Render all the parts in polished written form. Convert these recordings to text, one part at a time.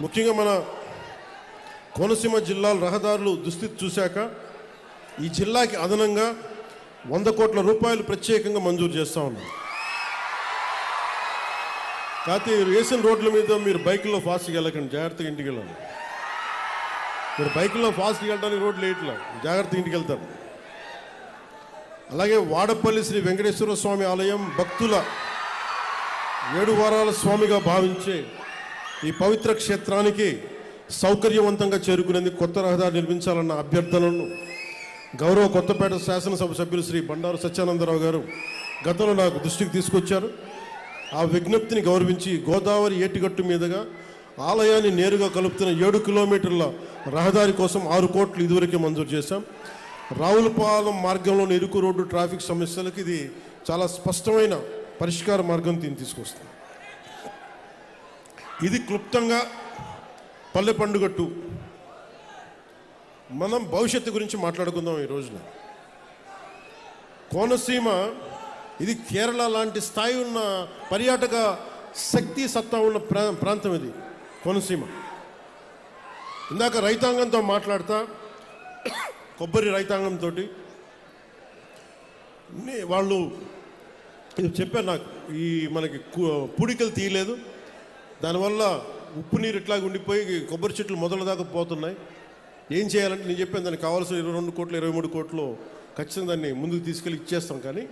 ముఖ్యంగా మన కోనసీమ జిల్లాల రహదారులు దుస్థితి చూశాక ఈ జిల్లాకి అదనంగా 100 కోట్ల రూపాయలు ప్రత్యేకంగా మంజూరు చేస్తూ ఉన్నాం. కాకపోతే వేసిన రోడ్ల మీద మీరు బైకుల్లో ఫాస్ట్గా వెళ్ళకండి, జాగ్రత్తగా ఇంటికి వెళ్ళాలి. మీరు బైకుల్లో ఫాస్ట్గా వెళ్ళడానికి రోడ్లు వేయట్లా, జాగ్రత్తగా ఇంటికి వెళ్తారు. అలాగే వాడపల్లి శ్రీ వెంకటేశ్వర స్వామి ఆలయం భక్తుల 7 వారాల స్వామిగా భావించే ఈ పవిత్ర క్షేత్రానికి సౌకర్యవంతంగా చేరుకునేందుకు కొత్త రహదారి నిర్మించాలన్న అభ్యర్థనను గౌరవ కొత్తపేట శాసనసభ సభ్యులు శ్రీ బండారు సత్యానందరావు గారు గతంలో నాకు దృష్టికి తీసుకొచ్చారు. ఆ విజ్ఞప్తిని గౌరవించి గోదావరి ఏటిగట్టు మీదుగా ఆలయాన్ని నేరుగా కలుపుతున్న 7 కిలోమీటర్ల రహదారి కోసం 6 కోట్లు ఇదివరకే మంజూరు చేశాం. రావులపాలెం మార్గంలోని ఇరుకు రోడ్డు ట్రాఫిక్ సమస్యలకు ఇది చాలా స్పష్టమైన పరిష్కార మార్గం తీసుకొస్తుంది. ఇది క్లుప్తంగా పల్లె పండుగట్టు. మనం భవిష్యత్తు గురించి మాట్లాడుకుందాం. ఈ రోజున కోనసీమ ఇది కేరళ లాంటి స్థాయి ఉన్న పర్యాటక శక్తి సత్తా ఉన్న ప్రాంతం ఇది కోనసీమ. ఇందాక రైతాంగంతో మాట్లాడతా, కొబ్బరి రైతాంగంతో వాళ్ళు చెప్పారు నాకు, ఈ మనకి పూడికలు తీయలేదు, దానివల్ల ఉప్పు నీరు ఇట్లాగ ఉండిపోయి కొబ్బరి చెట్లు మొదల దాకా పోతున్నాయి. ఏం చేయాలంటే నేను చెప్పాను, దానికి కావాల్సిన 22 కోట్లు 23 కోట్లు ఖచ్చితంగా దాన్ని ముందుకు తీసుకెళ్ళి ఇచ్చేస్తాం. కానీ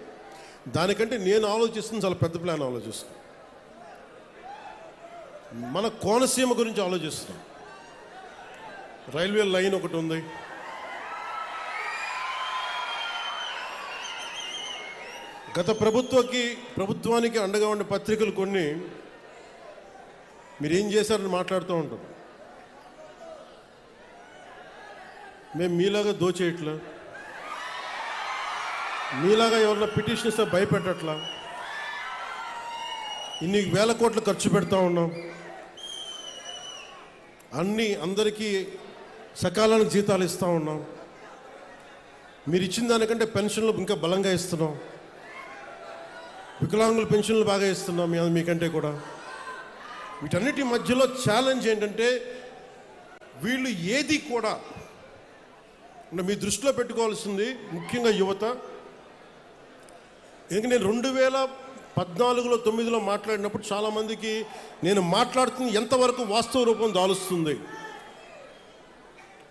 దానికంటే నేను ఆలోచిస్తుంది చాలా పెద్ద ప్లాన్ ఆలోచిస్తాను. మన కోనసీమ గురించి ఆలోచిస్తున్నాం. రైల్వే లైన్ ఒకటి ఉంది, గత ప్రభుత్వానికి అండగా ఉండే పత్రికలు కొన్ని మీరేం చేశారని మాట్లాడుతూ ఉంటారు. మేము మీలాగా దోచేయట్లా, మీలాగా ఎవరన్నా పిటిషన్ ఇస్తే భయపెట్టట్లా, ఇన్ని వేల కోట్లు ఖర్చు పెడతా ఉన్నాం, అందరికీ సకాలానికి జీతాలు ఇస్తూ ఉన్నాం, మీరు ఇచ్చిన దానికంటే పెన్షన్లు ఇంకా బలంగా ఇస్తున్నాం, వికలాంగుల పెన్షన్లు బాగా ఇస్తున్నాం మీకంటే కూడా. వీటన్నిటి మధ్యలో ఛాలెంజ్ ఏంటంటే వీళ్ళు ఏది కూడా మీ దృష్టిలో పెట్టుకోవాల్సింది ముఖ్యంగా యువత. ఎందుకంటే నేను 2014లో 9లో మాట్లాడినప్పుడు చాలామందికి నేను మాట్లాడుతున్న ఎంతవరకు వాస్తవ రూపం దాలుస్తుంది,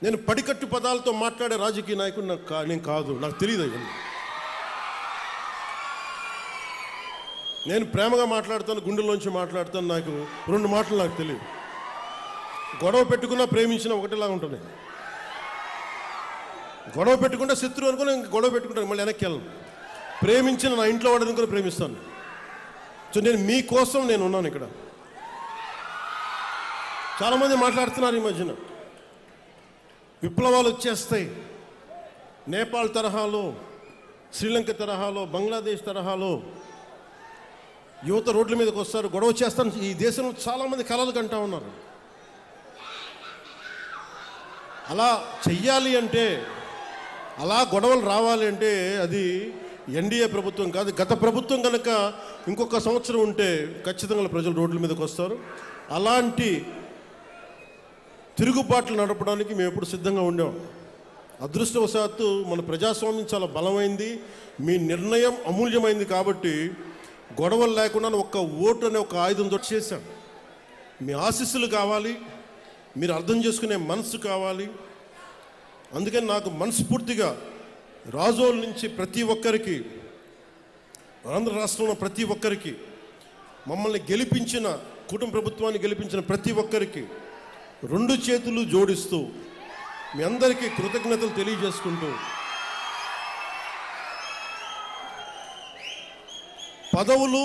నేను పడికట్టు పదాలతో మాట్లాడే రాజకీయ నాయకుడు నేను కాదు, నాకు తెలియదు. నేను ప్రేమగా మాట్లాడతాను, గుండెల్లోంచి మాట్లాడతాను. నాకు 2 మాటలు నాకు తెలియదు. గొడవ పెట్టుకున్నా ప్రేమించినా ఒకటిలాగా ఉంటుంది. గొడవ పెట్టుకుంటే శత్రువు అనుకుని గొడవ పెట్టుకుంటాను, మళ్ళీ వెనక్కి వెళ్ళను. ప్రేమించిన నా ఇంట్లో వాడిని కూడా ప్రేమిస్తాను. సో నేను మీకోసం నేను ఉన్నాను ఇక్కడ. చాలామంది మాట్లాడుతున్నారు ఈ మధ్యన విప్లవాలు వచ్చేస్తాయి, నేపాల్ తరహాలో, శ్రీలంక తరహాలో, బంగ్లాదేశ్ తరహాలో యువత రోడ్ల మీదకి వస్తారు, గొడవ చేస్తాను. ఈ దేశంలో చాలామంది కలలు కంటా ఉన్నారు. అలా చెయ్యాలి అంటే, అలా గొడవలు రావాలి అంటే అది ఎన్డీఏ ప్రభుత్వం కాదు, గత ప్రభుత్వం కనుక ఇంకొక సంవత్సరం ఉంటే ఖచ్చితంగా ప్రజలు రోడ్ల మీదకి వస్తారు. అలాంటి తిరుగుబాట్లు నడపడానికి మేము ఎప్పుడు సిద్ధంగా ఉండాం. అదృష్టవశాత్తు మన ప్రజాస్వామ్యం చాలా బలమైంది, మీ నిర్ణయం అమూల్యమైంది. కాబట్టి గొడవలు లేకుండా ఒక్క ఓటు అనే ఒక ఆయుధంతో చేశాం. మీ ఆశీస్సులు కావాలి, మీరు అర్థం చేసుకునే మనసు కావాలి. అందుకని నాకు మనస్ఫూర్తిగా రాజోల నుంచి ప్రతి ఒక్కరికి, ఆంధ్ర రాష్ట్రంలో ప్రతి ఒక్కరికి, మమ్మల్ని గెలిపించిన కుటుంబ ప్రభుత్వాన్ని గెలిపించిన ప్రతి ఒక్కరికి 2 చేతులు జోడిస్తూ మీ అందరికీ కృతజ్ఞతలు తెలియజేసుకుంటూ, పదవులు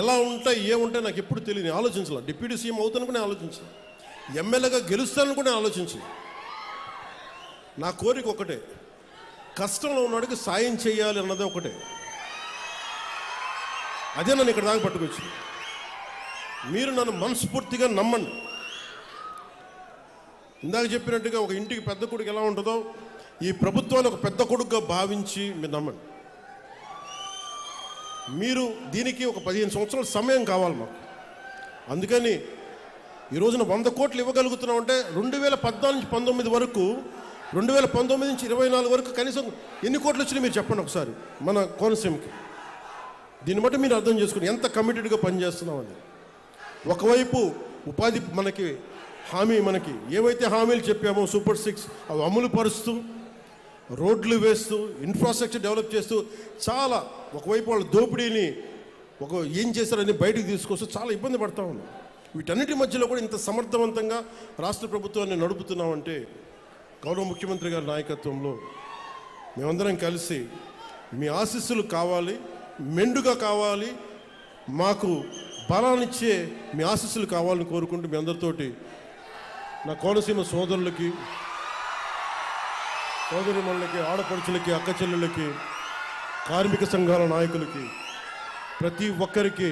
ఎలా ఉంటాయి ఏముంటాయి నాకు ఎప్పుడు తెలియదు, ఆలోచించాలి. డిప్యూటీ సీఎం అవుతాను కూడా ఆలోచించాలి, ఎమ్మెల్యేగా గెలుస్తాను కూడా ఆలోచించాలి. నా కోరిక ఒకటే, కష్టంలో ఉన్నవాడికి సాయం చేయాలి అన్నదే ఒకటే. అదే నన్ను ఇక్కడ దాకా పట్టుకొచ్చింది. మీరు నన్ను మనస్ఫూర్తిగా నమ్మండి. ఇందాక చెప్పినట్టుగా ఒక ఇంటికి పెద్ద కొడుకు ఎలా ఉంటుందో ఈ ప్రభుత్వాన్ని ఒక పెద్ద కొడుకుగా భావించి మీరు నమ్మండి. మీరు దీనికి ఒక 15 సంవత్సరాల సమయం కావాలి మాకు. అందుకని ఈ రోజున 100 కోట్లు ఇవ్వగలుగుతున్నాం అంటే 2014 నుంచి 19 వరకు, 2019 నుంచి 24 వరకు కనీసం ఎన్ని కోట్లు వచ్చినాయి మీరు చెప్పండి ఒకసారి మన కోనసీమకి. దీన్ని బట్టి మీరు అర్థం చేసుకుని ఎంత కమిటెడ్గా పనిచేస్తున్నామని. ఒకవైపు ఉపాధి మనకి హామీ, మనకి ఏవైతే హామీలు చెప్పామో సూపర్ 6 అవి అమలు పరుస్తూ, రోడ్లు వేస్తూ, ఇన్ఫ్రాస్ట్రక్చర్ డెవలప్ చేస్తూ, చాలా ఒకవైపు వాళ్ళ దోపిడీని ఏం చేశారని బయటకు తీసుకొస్తూ చాలా ఇబ్బంది పడతా ఉన్నాం. వీటన్నిటి మధ్యలో కూడా ఇంత సమర్థవంతంగా రాష్ట్ర ప్రభుత్వాన్ని నడుపుతున్నామంటే గౌరవ ముఖ్యమంత్రి గారి నాయకత్వంలో మేమందరం కలిసి మీ ఆశీస్సులు కావాలి, మెండుగా కావాలి, మాకు బలాన్నిచ్చే మీ ఆశీస్సులు కావాలని కోరుకుంటూ మీ అందరితోటి నా కోనసీమ సోదరులకి, సోదరిమణులకి, ఆడపడుచులకి, అక్క చెల్లెళ్ళకి, కార్మిక సంఘాల నాయకులకి, ప్రతి ఒక్కరికి